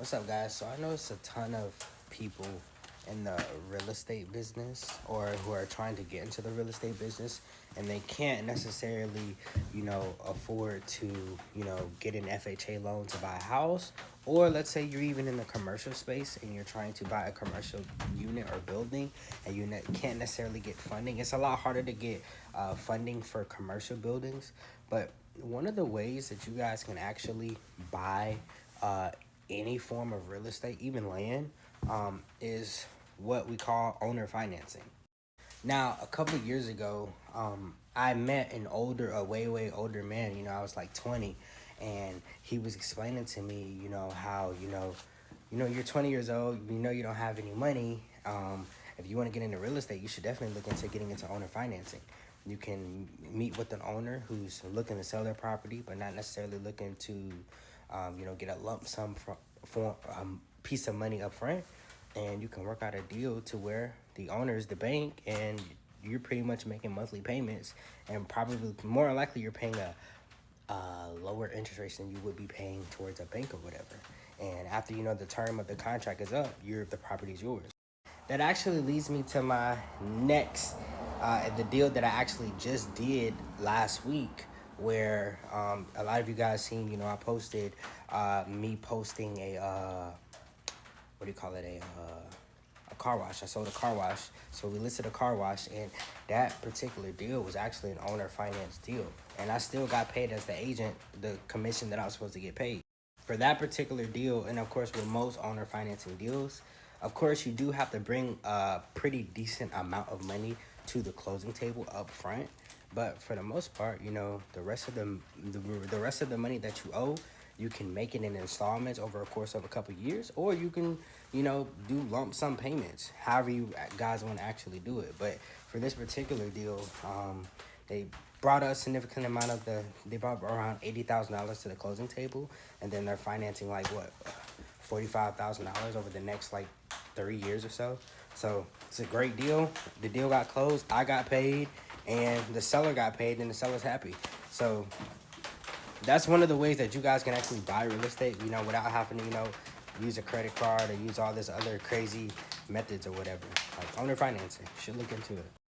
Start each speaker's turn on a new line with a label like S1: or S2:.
S1: What's up, guys? So I know it's a ton of people in the real estate business or who are trying to get into the real estate business, and they can't necessarily, afford to, get an FHA loan to buy a house. Or let's say you're even in the commercial space and you're trying to buy a commercial unit or building, and you can't necessarily get funding. It's a lot harder to get funding for commercial buildings, but one of the ways that you guys can actually buy any form of real estate, even land, is what we call owner financing. Now, a couple of years ago, I met a way older man. I was like 20, and he was explaining to me, how, you're 20 years old, you don't have any money. If you want to get into real estate, you should definitely look into getting into owner financing. You can meet with an owner who's looking to sell their property, but not necessarily looking to, get a lump sum for piece of money up front, and you can work out a deal to where the owner is the bank, and you're pretty much making monthly payments, and probably more than likely you're paying a lower interest rate than you would be paying towards a bank or whatever. And after the term of the contract is up, the property's yours. That actually leads me to my next, the deal that I actually just did last week, where a lot of you guys seen, I posted me posting what do you call it, a car wash. I sold a car wash, so we listed a car wash, and that particular deal was actually an owner finance deal, and I still got paid as the agent the commission that I was supposed to get paid for that particular deal. And of course, with most owner financing deals, of course, you do have to bring a pretty decent amount of money to the closing table up front. But for the most part, the rest of the rest of the money that you owe, you can make it in installments over a course of a couple of years, or you can, do lump sum payments, however you guys want to actually do it. But for this particular deal, they brought a significant amount of they brought around $80,000 to the closing table, and then they're financing like what, $45,000 over the next like 3 years or so. So it's a great deal. The deal got closed, I got paid, and the seller got paid, and the seller's happy. So that's one of the ways that you guys can actually buy real estate, without having to, use a credit card or use all this other crazy methods or whatever. Like owner financing, you should look into it.